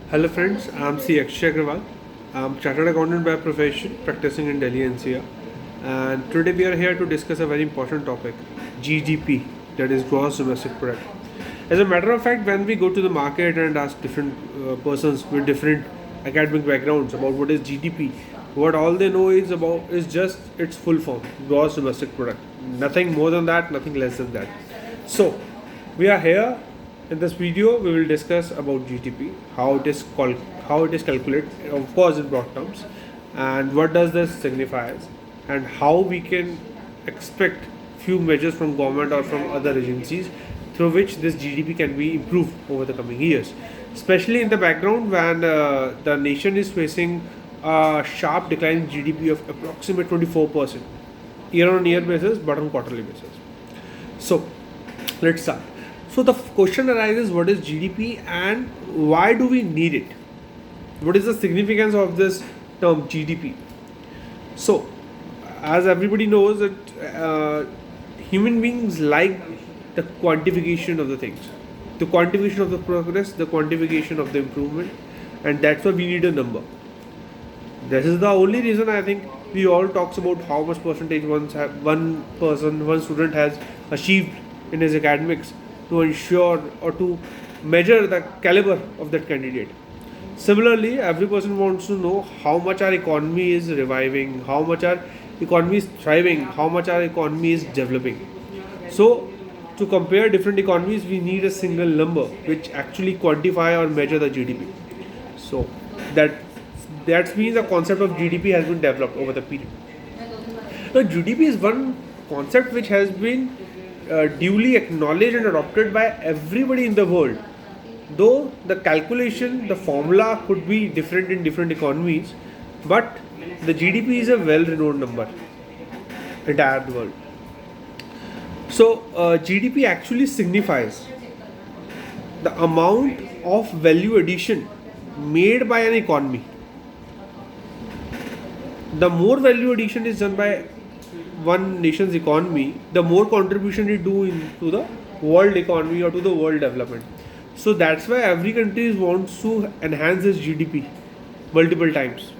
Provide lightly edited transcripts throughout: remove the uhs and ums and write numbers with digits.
Hello friends, I'm C. Akshay Agrawal. I'm Chartered Accountant by profession, practicing in Delhi NCR. And today we are here to discuss a very important topic, GDP, that is Gross Domestic Product. As a matter of fact, when we go to the market and ask different persons with different academic backgrounds about what is GDP, what all they know is about is just its full form, Gross Domestic Product. Nothing more than that, nothing less than that. So, we are here in this video. We will discuss about GDP, how it is calculated, of course in broad terms, and what does this signifies, and how we can expect few measures from government or from other agencies through which this GDP can be improved over the coming years, especially in the background when the nation is facing a sharp decline in GDP of approximately 24% year on year basis, but on quarterly basis. So let's start. So the question arises, what is GDP and why do we need it? What is the significance of this term GDP? So, as everybody knows that human beings like the quantification of the things, the quantification of the progress, the quantification of the improvement, and that's why we need a number. This is the only reason I think we all talks about how much percentage one student has achieved in his academics to ensure or to measure the caliber of that candidate. Similarly, every person wants to know how much our economy is reviving, how much our economy is thriving, how much our economy is developing. So, to compare different economies, we need a single number which actually quantify or measure the GDP. So, that means the concept of GDP has been developed over the period. Now, GDP is one concept which has been duly acknowledged and adopted by everybody in the world. Though the calculation, the formula could be different in different economies, but the GDP is a well-renowned number entire world. So GDP actually signifies the amount of value addition made by an economy. The more value addition is done by one nation's economy, the more contribution it do into the world economy or to the world development. So that's why every country wants to enhance its GDP multiple times.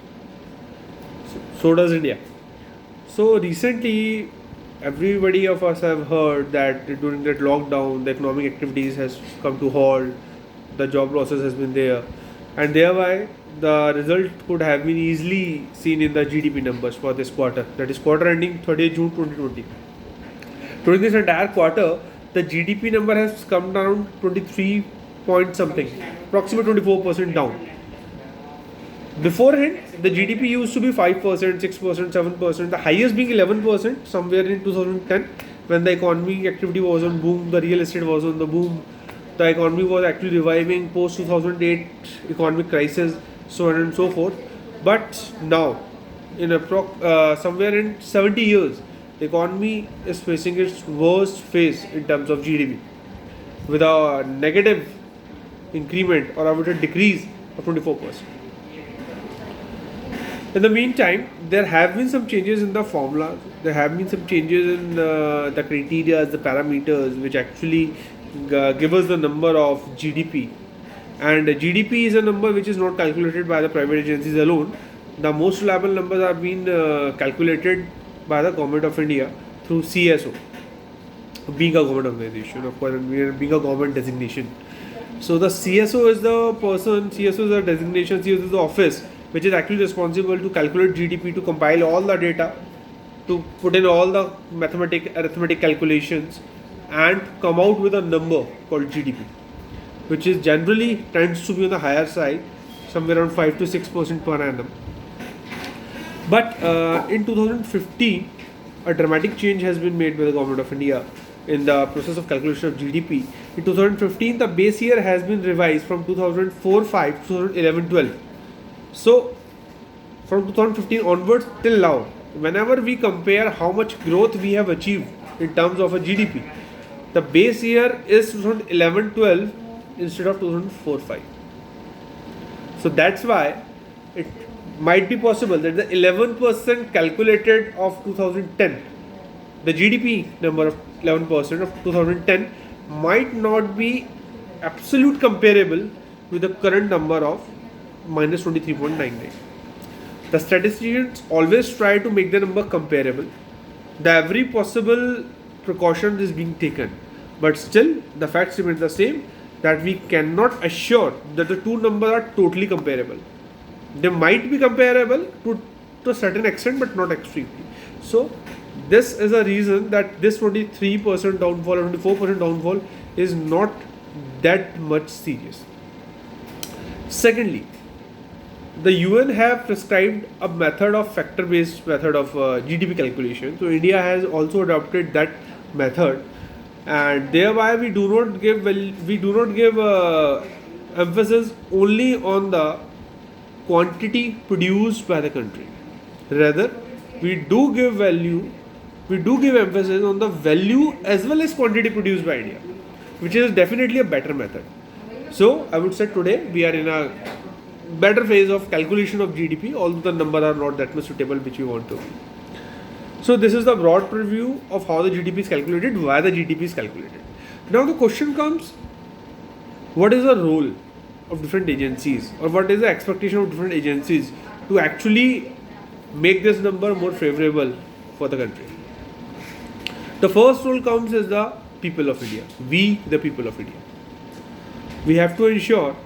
So does India. So recently, everybody of us have heard that during that lockdown, the economic activities has come to halt, the job losses has been there, and thereby the result could have been easily seen in the GDP numbers for this quarter, that is quarter ending 30th June 2020. During this entire quarter, the GDP number has come down 23 point something, approximately 24% down. Beforehand, the GDP used to be 5%, 6%, 7%, the highest being 11% somewhere in 2010 when the economic activity was on boom, the real estate was on the boom, the economy was actually reviving post 2008 economic crisis, so on and so forth. But now, in somewhere in 70 years, the economy is facing its worst phase in terms of GDP, with a negative increment or a decrease of 24%. In the meantime, there have been some changes in the formula. There have been some changes in the criteria, the parameters, which actually give us the number of GDP. And GDP is a number which is not calculated by the private agencies alone. The most reliable numbers are being calculated by the Government of India through CSO, being a government organization, of course, and being a government designation. So the CSO is the person, CSO is the designation, CSO is the office which is actually responsible to calculate GDP, to compile all the data, to put in all the arithmetic calculations, and come out with a number called GDP, which is generally tends to be on the higher side, somewhere around 5 to 6% per annum. But in 2015, a dramatic change has been made by the Government of India in the process of calculation of GDP. In 2015, the base year has been revised from 2004-5 to 2011-12. So, from 2015 onwards till now, whenever we compare how much growth we have achieved in terms of a GDP, the base year is 2011-12 instead of 2004-5. So that's why it might be possible that the 11% calculated of 2010, the GDP number of 11% of 2010 might not be absolute comparable with the current number of minus 23.99. The statisticians always try to make the number comparable. The every possible precaution is being taken, but still the facts remain the same, that we cannot assure that the two numbers are totally comparable. They might be comparable to a certain extent, but not extremely. So this is a reason that this 23% downfall or 24% downfall is not that much serious. Secondly, the UN have prescribed a method of factor-based method of GDP calculation. So India has also adopted that method, and thereby we do not give emphasis only on the quantity produced by the country. Rather, we do give emphasis on the value as well as quantity produced by India, which is definitely a better method. So I would say today we are in a better phase of calculation of GDP, although the numbers are not that much suitable which we want to. So this is the broad preview of how the GDP is calculated, why the GDP is calculated. Now the question comes, what is the role of different agencies, or what is the expectation of different agencies to actually make this number more favorable for the country? The first role comes as the people of India. We, the people of India. We have to ensure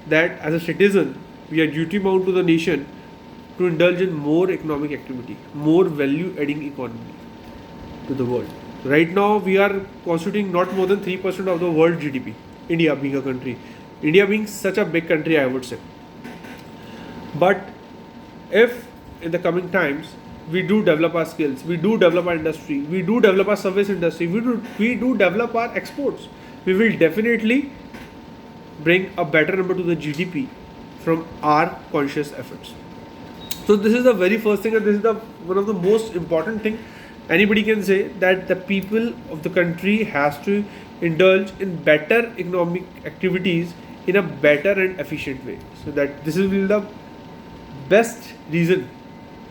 that as a citizen, we are duty bound to the nation to indulge in more economic activity, more value adding economy to the world. Right now, we are constituting not more than 3% of the world GDP. India being a country. India being such a big country, I would say. But if in the coming times we do develop our skills, we do develop our industry, we do develop our service industry, we do develop our exports, we will definitely bring a better number to the GDP from our conscious efforts. So this is the very first thing, and this is the one of the most important thing anybody can say, that the people of the country has to indulge in better economic activities in a better and efficient way. So that this will be the best reason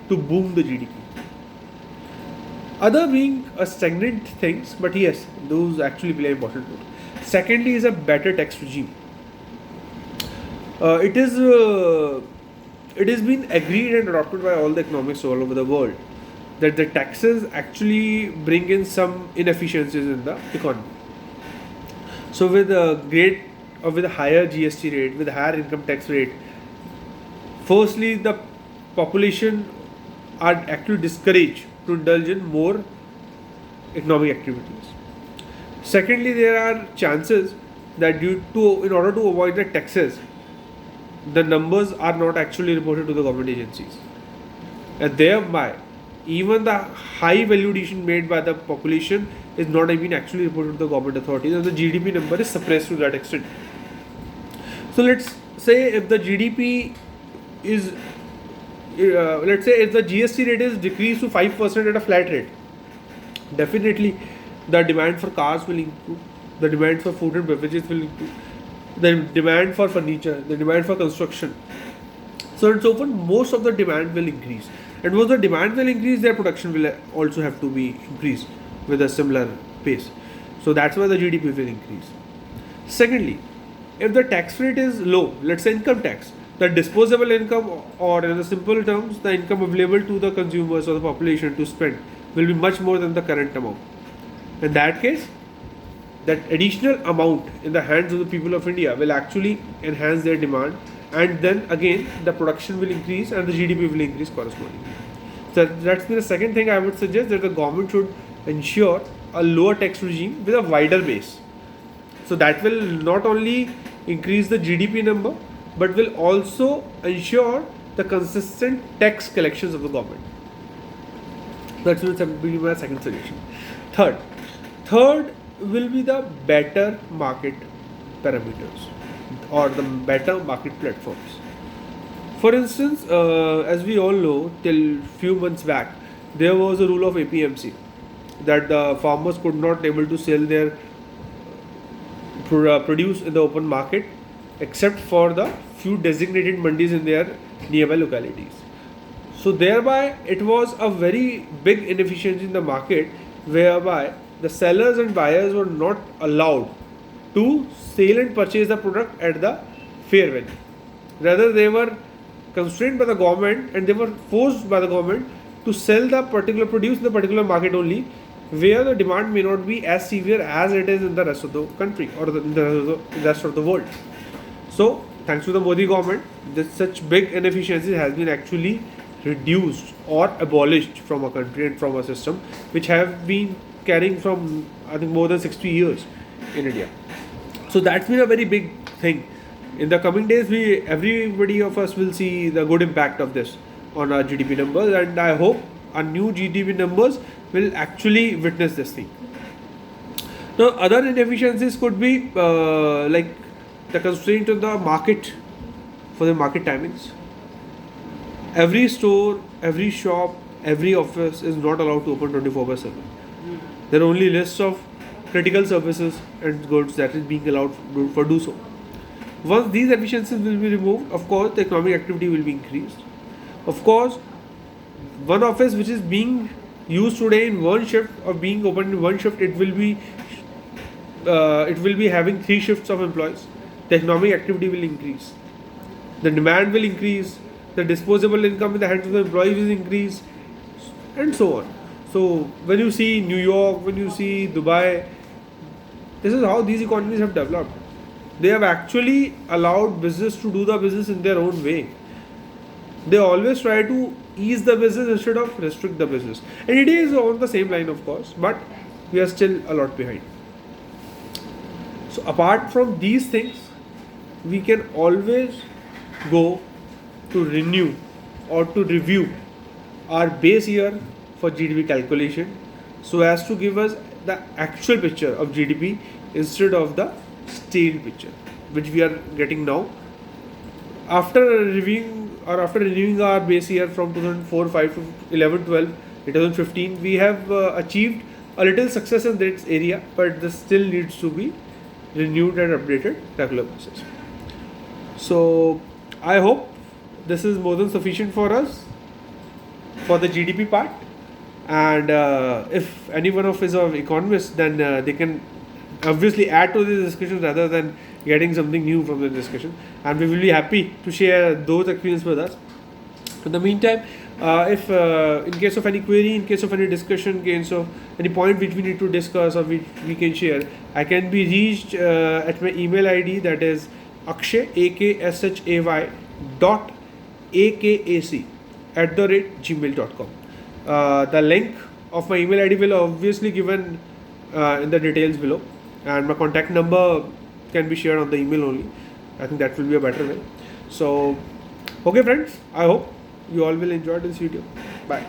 to boom the GDP. Other being a stagnant things, but yes, those actually play an important role. Secondly is a better tax regime. It has been agreed and adopted by all the economics all over the world that the taxes actually bring in some inefficiencies in the economy. So with a higher GST rate, with a higher income tax rate, firstly the population are actually discouraged to indulge in more economic activities. Secondly, there are chances that in order to avoid the taxes, the numbers are not actually reported to the government agencies, and thereby even the high value addition made by the population is not even actually reported to the government authorities, and the GDP number is suppressed to that extent. So let's say if the GDP is if the GST rate is decreased to 5% at a flat rate, definitely the demand for cars will improve, the demand for food and beverages will improve, the demand for furniture, the demand for construction, so and so forth. Most of the demand will increase, and once the demand will increase, their production will also have to be increased with a similar pace. So that's why the GDP will increase. Secondly, if the tax rate is low, let's say income tax, the disposable income, or in the simple terms, the income available to the consumers or the population to spend, will be much more than the current amount. In that case, that additional amount in the hands of the people of India will actually enhance their demand, and then again the production will increase and the GDP will increase correspondingly. So that's the second thing I would suggest, that the government should ensure a lower tax regime with a wider base. So that will not only increase the GDP number, but will also ensure the consistent tax collections of the government. That will be my second suggestion. Third will be the better market parameters or the better market platforms. For instance, as we all know, till few months back, there was a rule of APMC that the farmers could not able to sell their produce in the open market except for the few designated mandis in their nearby localities. So thereby it was a very big inefficiency in the market, whereby the sellers and buyers were not allowed to sell and purchase the product at the fair value. Rather, they were constrained by the government and they were forced by the government to sell the particular produce in the particular market only, where the demand may not be as severe as it is in the rest of the country or in the rest of the world. So, thanks to the Modi government, this such big inefficiency has been actually reduced or abolished from a country and from a system which have been carrying from, I think, more than 60 years in India. So that's been a very big thing. In the coming days, everybody of us will see the good impact of this on our GDP numbers, and I hope our new GDP numbers will actually witness this thing. Now, other inefficiencies could be like the constraint of the market for the market timings. Every store, every shop, every office is not allowed to open 24/7. There are only lists of critical services and goods that is being allowed for do so. Once these efficiencies will be removed, of course, the economic activity will be increased. Of course, one office which is being used today in one shift or being opened in one shift, it will be having 3 shifts of employees. The economic activity will increase. The demand will increase. The disposable income in the hands of the employees will increase, and so on. So when you see New York, when you see Dubai, this is how these economies have developed. They have actually allowed business to do the business in their own way. They always try to ease the business instead of restrict the business. And it is on the same line, of course, but we are still a lot behind. So apart from these things, we can always go to renew or to review our base year for GDP calculation, so as to give us the actual picture of GDP instead of the stale picture which we are getting now. After reviewing our base year from 2004, 5 to 11, 12, 2015, we have achieved a little success in this area, but this still needs to be renewed and updated regular basis. So I hope this is more than sufficient for us for the GDP part. And if any one of us are economists, then they can obviously add to this discussion rather than getting something new from the discussion. And we will be happy to share those experiences with us. In the meantime, if in case of any query, in case of any discussion, in case of any point which we need to discuss or which we can share, I can be reached at my email ID, that is Akshay, AKSHAY .akac@gmail.com. The link of my email ID will obviously given in the details below, and my contact number can be shared on the email only. I think that will be a better way. So, okay friends, I hope you all will enjoy this video. Bye.